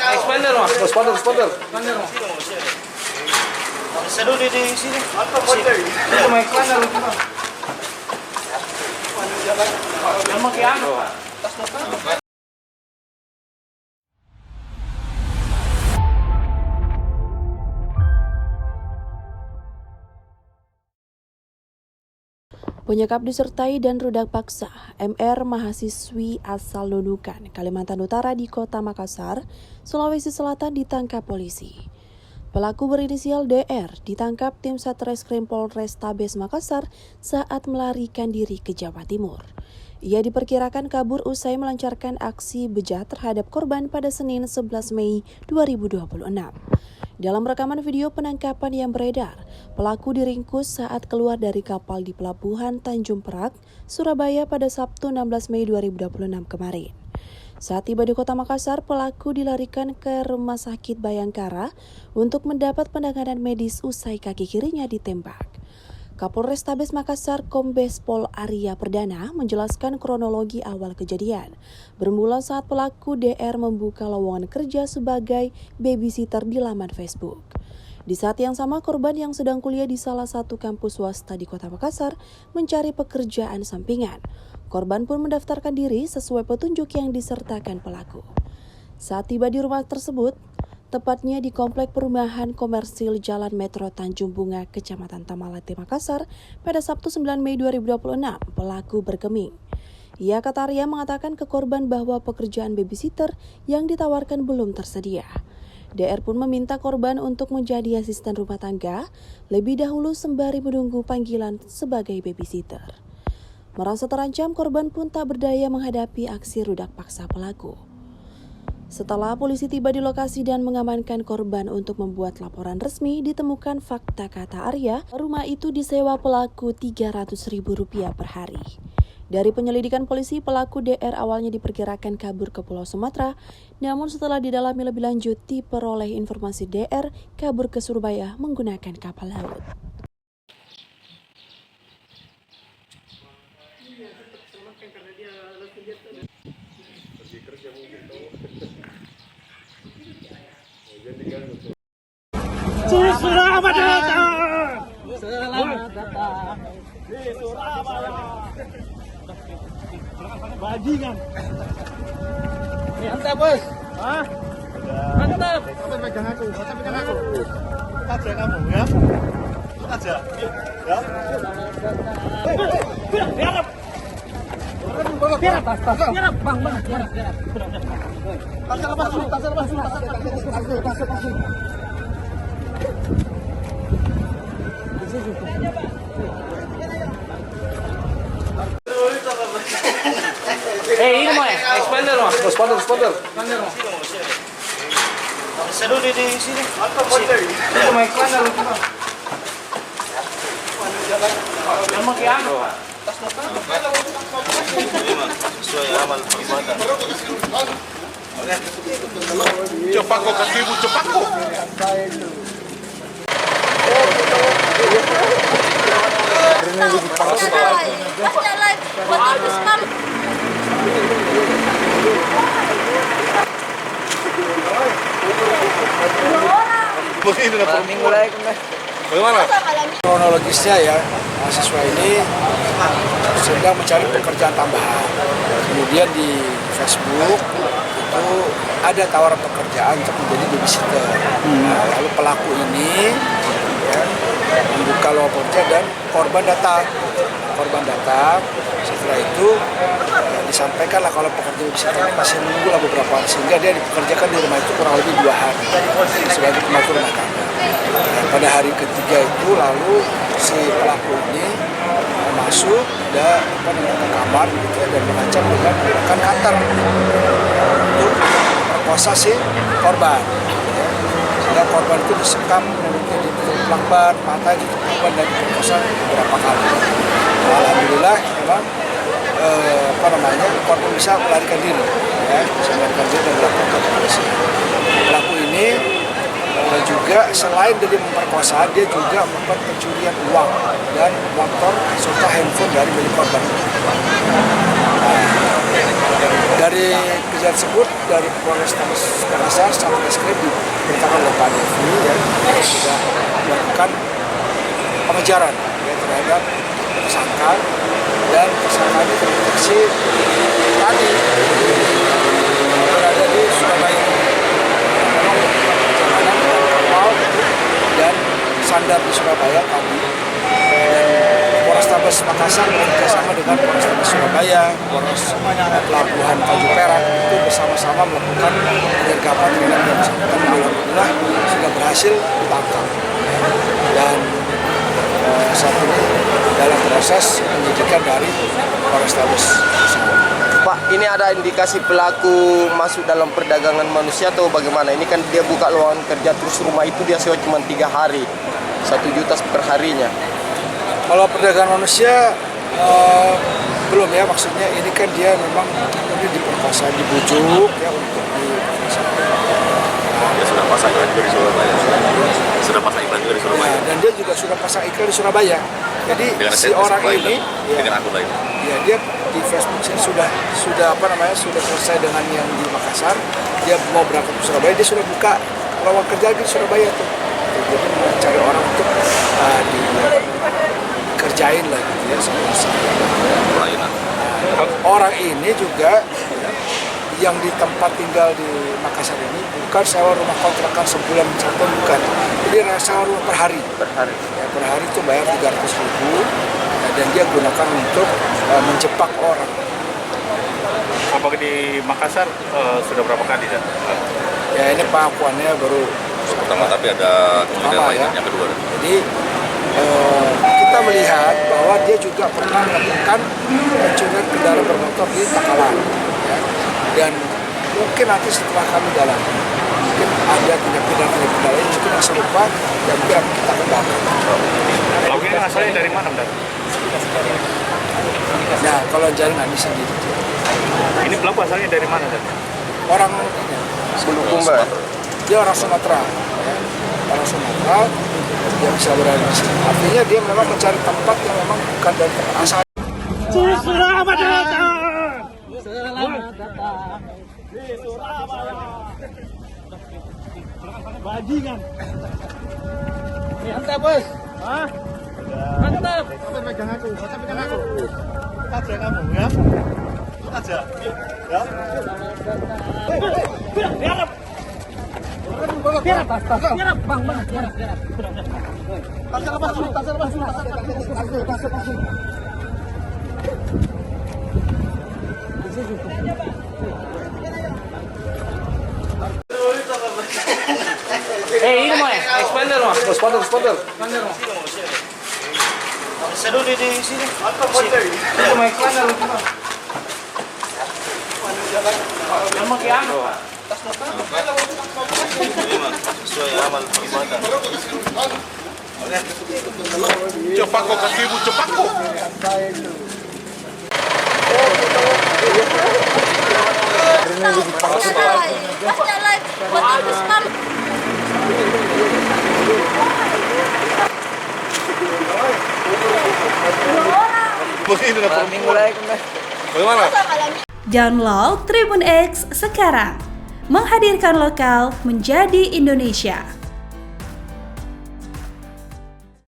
Expander mas. Expander. Seru di sini. Itu mau expander. Yang mau kiano. Penyekap disertai dan rudak paksa, MR mahasiswi asal Nunukan, Kalimantan Utara di Kota Makassar, Sulawesi Selatan ditangkap polisi. Pelaku berinisial DR ditangkap tim Satreskrim Polrestabes Makassar saat melarikan diri ke Jawa Timur. Ia diperkirakan kabur usai melancarkan aksi bejat terhadap korban pada Senin 11 Mei 2026. Dalam rekaman video penangkapan yang beredar, pelaku diringkus saat keluar dari kapal di Pelabuhan Tanjung Perak, Surabaya pada Sabtu 16 Mei 2026 kemarin. Saat tiba di Kota Makassar, pelaku dilarikan ke Rumah Sakit Bayangkara untuk mendapat penanganan medis usai kaki kirinya ditembak. Kapolrestabes Makassar Kombes Pol Arya Perdana menjelaskan kronologi awal kejadian. Bermula saat pelaku DR membuka lowongan kerja sebagai babysitter di laman Facebook. Di saat yang sama, korban yang sedang kuliah di salah satu kampus swasta di Kota Makassar mencari pekerjaan sampingan. Korban pun mendaftarkan diri sesuai petunjuk yang disertakan pelaku. Saat tiba di rumah tersebut, tepatnya di Komplek Perumahan Komersil Jalan Metro Tanjung Bunga, Kecamatan Tamalate, Makassar, pada Sabtu 9 Mei 2026, pelaku berkeming. Ia kata Arya mengatakan ke korban bahwa pekerjaan babysitter yang ditawarkan belum tersedia. DR pun meminta korban untuk menjadi asisten rumah tangga lebih dahulu sembari menunggu panggilan sebagai babysitter. Merasa terancam, korban pun tak berdaya menghadapi aksi rudak paksa pelaku. Setelah polisi tiba di lokasi dan mengamankan korban untuk membuat laporan resmi, ditemukan fakta kata Arya, rumah itu disewa pelaku Rp300.000 per hari. Dari penyelidikan polisi, pelaku DR awalnya diperkirakan kabur ke Pulau Sumatera, namun setelah didalami lebih lanjut, diperoleh informasi DR kabur ke Surabaya menggunakan kapal laut. Selamat datang di Surabaya. Bajingan. Mantap bos. Hah? Mantap. Sampai pegang aku. Aja kamu ya. Aja. Ya. Biar bang. Tas lepas. Ini mah expander mas. Expander. Seru di sini. Itu mau expander. Yang mau kiano. Sesuai amal perbuatan. Cepat kok kakimu, cepat kok. Bagaimana? Kronologisnya ya, mahasiswa ini sedang mencari pekerjaan tambahan. Kemudian di Facebook itu ada tawaran pekerjaan untuk menjadi babysitter. Nah, lalu pelaku ini ya, membuka lowongan kerja dan korban datang. Setelah itu disampaikanlah kalau pekerja babysitter masih menunggulah beberapa hari, sehingga dia dipekerjakan di rumah itu kurang lebih 2 hari sebagai pembantu rumah tangga. Pada hari ketiga itu lalu si pelaku ini masuk dan ke kamar gitu, dan mengancam dengan menggunakan cutter untuk memperkosa si korban. Sehingga korban itu disekam, mulutnya ditutup ban, mata ditutup ban, dan diperkosa beberapa kali. Alhamdulillah memang korban bisa melarikan diri, ya, bisa melarikan diri dan melaporkan ke polisi. Pelaku ini juga selain dari memperkosa, dia juga melakukan pencurian uang dan motor serta handphone dari milik korban. Nah, Dari kejadian tersebut dari Polrestabes Makassar Satreskrim diberitakan oleh Pak Devi ya, sudah melakukan pengejaran ya, terhadap tersangka dan tersangka ini terdeteksi tadi berada di Surabaya. Memang perjalanan dengan kapal dan sandar di Surabaya tadi. Polrestabes Makassar bekerjasama dengan Polrestabes Surabaya, Polres Pelabuhan Tanjung Perak itu bersama-sama melakukan penyergapan terhadap yang bersangkutan. Alhamdulillah sudah berhasil ditangkap dan saat ini dalam proses penyidikan dari Polrestabes. Pak, ini ada indikasi pelaku masuk dalam perdagangan manusia atau bagaimana? Ini kan dia buka lowongan kerja terus rumah itu dia sewa cuma 3 hari, 1 juta per harinya. Kalau perdagangan manusia belum ya, maksudnya ini kan dia memang ini diperkosa, dibujuk ya untuk diperkosa. Dia sudah pasang iklan juga di Surabaya. Sudah pasang iklan juga di Surabaya. Ya, dan dia juga sudah pasang iklan di Surabaya. Jadi Dengan si orang ini dengan akun lain. ya dia di Facebook sudah selesai dengan yang di Makassar. Dia mau berangkat ke Surabaya, dia sudah buka lowongan kerja di Surabaya tuh. Jadi mencari orang untuk dikerjain lah gitu ya Pelayanan. orang ini juga yang di tempat tinggal di Makassar ini bukan sewa rumah kontrakan sebulan satu, bukan. Jadi sewa rumah per hari. Ya, per hari itu bayar 300.000 dan dia gunakan untuk menjebak orang. Apakah di Makassar sudah berapa kali dan? Ya ini pengakuannya baru Pertama, tapi ada kemungkinan lain ya. yang kedua. Jadi kita melihat bahwa dia juga pernah melakukan pencurian kendaraan bermotor di Takalar. Ya. Dan mungkin nanti setelah kami dalam mungkin ada tindak pidana lain mungkin yang serupa dan biar kita kembangkan. Pelaku ini asalnya dari mana, Bang? Nah, kalau jaringan ini sendiri. Ini pelaku asalnya dari mana, Dan? Orang Bulukumba. dia orang Sumatera, ya. Orang Sumatera dia bisa berada di sini. Artinya dia memang mencari tempat yang memang bukan dari tempat asal. Selamat datang. Selamat datang di Surabaya. Bajingan. Mantap, Bos. Hah? Mantap. Sampai pegang aku. Aja kamu ya. Aja. Ya. Biar. Biar, Bang. Tas lepas dulu. Ini mau ya? Expander mau. Expander. Seru di sini. Itu mau expander. Yang mau kian? Memang sesuai amal ibadah. Cepat kok kakimu, cepat kok. Bagaimana? Download Tribun X sekarang, menghadirkan lokal menjadi Indonesia.